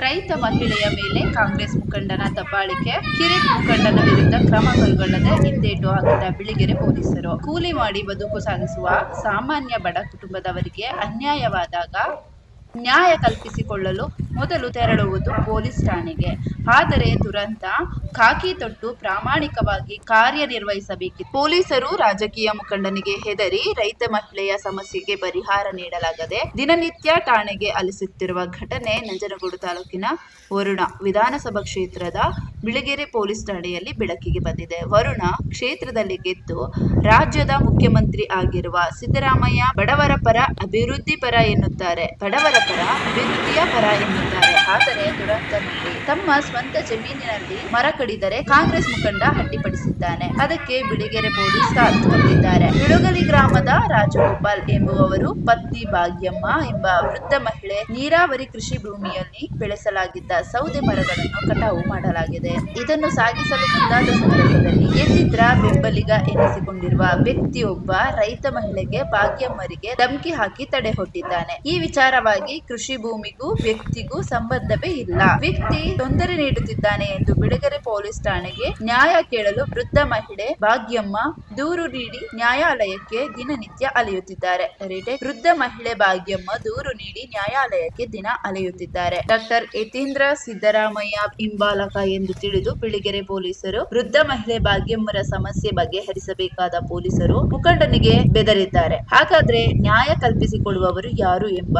ರೈತ ಮಹಿಳೆಯ ಮೇಲೆ ಕಾಂಗ್ರೆಸ್ ಮುಖಂಡನ ದಬ್ಬಾಳಿಕೆ. ಕಿರಿಕ್ ಮುಖಂಡನ ವಿರುದ್ಧ ಕ್ರಮ ಕೈಗೊಳ್ಳದೆ ಹಿಂದೇಟು ಹಾಕಿದ ಬಿಳಿಗೆರೆ ಪೊಲೀಸರು. ಕೂಲಿ ಮಾಡಿ ಬದುಕು ಸಾಗಿಸುವ ಸಾಮಾನ್ಯ ಬಡ ಕುಟುಂಬದವರಿಗೆ ಅನ್ಯಾಯವಾದಾಗ ನ್ಯಾಯ ಕಲ್ಪಿಸಿಕೊಳ್ಳಲು ಮೊದಲು ತೆರಳುವುದು ಪೊಲೀಸ್ ಠಾಣೆಗೆ. ಆದರೆ ದುರಂತ ಖಾಕಿ ತೊಟ್ಟು ಪ್ರಾಮಾಣಿಕವಾಗಿ ಕಾರ್ಯನಿರ್ವಹಿಸಬೇಕಿತ್ತು. ಪೊಲೀಸರು ರಾಜಕೀಯ ಮುಖಂಡನಿಗೆ ಹೆದರಿ ರೈತ ಮಹಿಳೆಯ ಸಮಸ್ಯೆಗೆ ಪರಿಹಾರ ನೀಡಲಾಗದೆ ದಿನನಿತ್ಯ ಠಾಣೆಗೆ ಅಲಿಸುತ್ತಿರುವ ಘಟನೆ ನಂಜನಗೂಡು ತಾಲೂಕಿನ ವರುಣ ವಿಧಾನಸಭಾ ಕ್ಷೇತ್ರದ ಬಿಳಿಗೆರೆ ಪೊಲೀಸ್ ಠಾಣೆಯಲ್ಲಿ ಬೆಳಕಿಗೆ ಬಂದಿದೆ. ವರುಣ ಕ್ಷೇತ್ರದಲ್ಲಿ ಗೆದ್ದು ರಾಜ್ಯದ ಮುಖ್ಯಮಂತ್ರಿ ಆಗಿರುವ ಸಿದ್ದರಾಮಯ್ಯ ಬಡವರ ಪರ, ಅಭಿವೃದ್ಧಿ ಪರ ಎನ್ನುತ್ತಾರೆ. ಬಡವರ ಪರ, ಅಭಿವೃದ್ಧಿಯ ಪರ ಎನ್ನುತ್ತಾರೆ. ಆದರೆ ದುರಂತ ನೋಡಿ, ತಮ್ಮ ಸ್ವಂತ ಜಮೀನಿನಲ್ಲಿ ಮರ ಕಡಿದರೆ ಕಾಂಗ್ರೆಸ್ ಮುಖಂಡ ಅಡ್ಡಿಪಡಿಸಿದ್ದಾನೆ. ಅದಕ್ಕೆ ಬಿಳಿಗೆರೆ ಪೊಲೀಸ್ ಸಾಥ್ ಕೊಟ್ಟಿದ್ದಾರೆ. ಬಿಳುಗಲಿ ಗ್ರಾಮದ ರಾಜಗೋಪಾಲ್ ಎಂಬುವವರು ಪತ್ನಿ ಭಾಗ್ಯಮ್ಮ ಎಂಬ ವೃದ್ಧ ಮಹಿಳೆ ನೀರಾವರಿ ಕೃಷಿ ಭೂಮಿಯಲ್ಲಿ ಬೆಳೆಸಲಾಗಿದ್ದ ಸೌದೆ ಮರಗಳನ್ನು ಕಟಾವು ಮಾಡಲಾಗಿದೆ. ಇದನ್ನು ಸಾಗಿಸಲು ಮುಂದಾದ ಸಂದರ್ಭದಲ್ಲಿ ಎತ್ತಿದ್ರ ಬೆಂಬಲಿಗ ಎನಿಸಿಕೊಂಡಿರುವ ವ್ಯಕ್ತಿಯೊಬ್ಬ ರೈತ ಮಹಿಳೆಗೆ ಭಾಗ್ಯಮ್ಮರಿಗೆ ಧಮಕಿ ಹಾಕಿ ತಡೆ ಹೊಟ್ಟಿದ್ದಾನೆ. ಈ ವಿಚಾರವಾಗಿ ಕೃಷಿ ಭೂಮಿಗೂ ವ್ಯಕ್ತಿಗೂ ಸಂಬಂಧವೇ ಇಲ್ಲ. ವ್ಯಕ್ತಿ ತೊಂದರೆ ನೀಡುತ್ತಿದ್ದಾನೆ ಎಂದು ಬಿಳಿಗೆರೆ ಪೊಲೀಸ್ ಠಾಣೆಗೆ ನ್ಯಾಯ ಕೇಳಲು ವೃದ್ಧ ಮಹಿಳೆ ಭಾಗ್ಯಮ್ಮ ದೂರು ನೀಡಿ ನ್ಯಾಯಾಲಯಕ್ಕೆ ದಿನನಿತ್ಯ ಅಲೆಯುತ್ತಿದ್ದಾರೆ. ವೃದ್ಧ ಮಹಿಳೆ ಭಾಗ್ಯಮ್ಮ ದೂರು ನೀಡಿ ನ್ಯಾಯಾಲಯಕ್ಕೆ ದಿನ ಅಲೆಯುತ್ತಿದ್ದಾರೆ. ಡಾಕ್ಟರ್ ಯತೀಂದ್ರ ಸಿದ್ದರಾಮಯ್ಯ ಹಿಂಬಾಲಕ ಎಂದು ತಿಳಿದು ಬಿಳಿಗೆರೆ ಪೊಲೀಸರು ವೃದ್ಧ ಮಹಿಳೆ ಭಾಗ್ಯಮ್ಮರ ಸಮಸ್ಯೆ ಬಗೆಹರಿಸಬೇಕಾದ ಪೊಲೀಸರು ಮುಖಂಡನಿಗೆ ಬೆದರಿದ್ದಾರೆ. ಹಾಗಾದ್ರೆ ನ್ಯಾಯ ಕಲ್ಪಿಸಿಕೊಡುವವರು ಯಾರು ಎಂಬ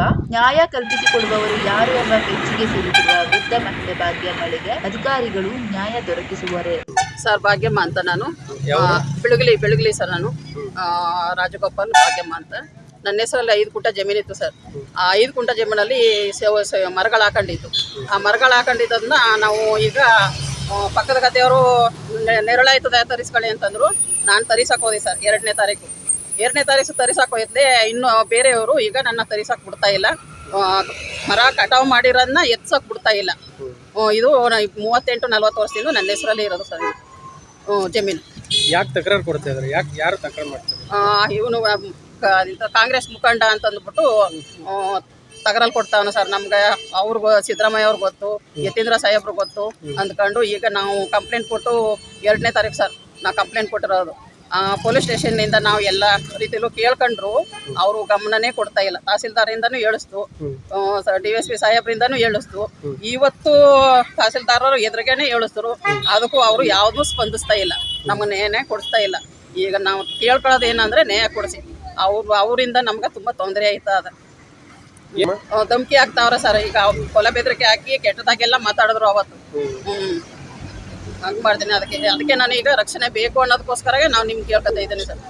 ಬೆಚ್ಚಿಗೆ ಸಿಲುಕಿರುವ ವೃದ್ಧ ಮಹಿಳೆ ಭಾಗ್ಯಮ್ಮಳಿಗೆ ಅಧಿಕಾರಿಗಳು ನ್ಯಾಯ ದೊರಕಿಸುವರೇ? ಸರ್, ಭಾಗ್ಯಮ್ಮ ಅಂತ ನಾನು ಬೆಳಗಲಿ ಸರ್. ನಾನು ರಾಜಗೋಪಾಲ್ ಭಾಗ್ಯಮ್ಮ ಅಂತ. ನನ್ನ ಹೆಸರಲ್ಲಿ 5 ಕುಂಟ ಜಮೀನಿತ್ತು ಸರ್. ಆ 5 ಕುಂಟ ಜಮೀನಲ್ಲಿ ಮರಗಳು ಹಾಕೊಂಡಿತ್ತು. ಆ ಮರಗಳು ಹಾಕೊಂಡಿದ್ದನ್ನ ನಾವು ಈಗ ಪಕ್ಕದ ಗದ್ದೆಯವರು ನೆರಳಾಯ್ತದೆ ತರಿಸ್ಕೊಳ್ಳಿ ಅಂತಂದ್ರು. ನಾನು ತರಿಸಕ್ಕೆ ಹೋದೆ ಸರ್ 2ನೇ ತಾರೀಕು ತರಿಸಕ್ಕೆ ಹೋಯ್ತದೆ. ಇನ್ನು ಬೇರೆಯವರು ಈಗ ನನ್ನ ತರಿಸಕ್ಕೆ ಬಿಡ್ತಾ ಇಲ್ಲ. ಮರ ಕಟಾವು ಮಾಡಿರೋದನ್ನ ಎತ್ಸಕ್ಕೆ ಬಿಡ್ತಾ ಇಲ್ಲ. ಇದು 38-40 ವರ್ಷದಿಂದ ನನ್ನ ಹೆಸರಲ್ಲಿ ಇರೋದು ಸರ್ ಜಮೀನು. ಯಾಕೆ ತಕರಾರು ಕೊಡ್ತಾ ಇದ್ದಾರೆ? ಯಾರು ತಕರಾರು ಮಾಡ್ತಾರೆ? ಇವನು ಕಾಂಗ್ರೆಸ್ ಮುಖಂಡ ಅಂತಂದ್ಬಿಟ್ಟು ತಕರಾರು ಕೊಡ್ತಾವನ ಸರ್. ನಮ್ಗೆ ಅವ್ರಿಗೂ ಸಿದ್ದರಾಮಯ್ಯ ಅವ್ರಿಗೆ ಗೊತ್ತು, ಯತೀಂದ್ರ ಸಾಹೇಬ್ರಿಗೆ ಗೊತ್ತು ಅಂದ್ಕೊಂಡು ಈಗ ನಾವು ಕಂಪ್ಲೇಂಟ್ ಕೊಟ್ಟು 2ನೇ ತಾರೀಕು ಸರ್ ನಾವು ಕಂಪ್ಲೇಂಟ್ ಕೊಟ್ಟಿರೋದು. ಪೊಲೀಸ್ ಸ್ಟೇಷನ್ನಿಂದ ನಾವು ಎಲ್ಲ ರೀತಿಯಲ್ಲೂ ಕೇಳ್ಕೊಂಡ್ರು ಅವರು ಗಮನನೇ ಕೊಡ್ತಾ ಇಲ್ಲ. ತಹಸೀಲ್ದಾರಿಂದನೂ ಹೇಳಿಸ್ತು, DSP ಸಾಹೇಬ್ರಿಂದನೂ ಹೇಳಿಸ್ತು. ಇವತ್ತು ತಹಸೀಲ್ದಾರರು ಎದುರಿಗೇನೆ ಹೇಳಿಸ್ತರು. ಅದಕ್ಕೂ ಅವರು ಯಾವುದೂ ಸ್ಪಂದಿಸ್ತಾ ಇಲ್ಲ, ನಮ್ಮನ್ನೇನೇ ಕೊಡಿಸ್ತಾ ಇಲ್ಲ. ಈಗ ನಾವು ಕೇಳ್ಕೊಳ್ಳೋದು ಏನಂದ್ರೆ ನ್ಯಾಯ ಕೊಡಿಸಿ. ಅವರಿಂದ ನಮ್ಗೆ ತುಂಬ ತೊಂದರೆ ಆಯ್ತಾ ಅದ. ಧಮಕಿ ಆಗ್ತಾವ್ರೆ ಸರ್. ಈಗ ಕೊಲೆ ಬೆದರಿಕೆ ಹಾಕಿ ಕೆಟ್ಟದಾಗೆಲ್ಲ ಮಾತಾಡಿದ್ರು ಅವತ್ತು. ಹಂಗೆ ಮಾಡ್ತೀನಿ. ಅದಕ್ಕೆ ನಾನು ಈಗ ರಕ್ಷಣೆ ಬೇಕು ಅನ್ನೋದಕ್ಕೋಸ್ಕರ ನಾವು ನಿಮ್ಗೆ ಕೇಳ್ಕೊತಾ ಇದ್ದೀನಿ ಸರ್.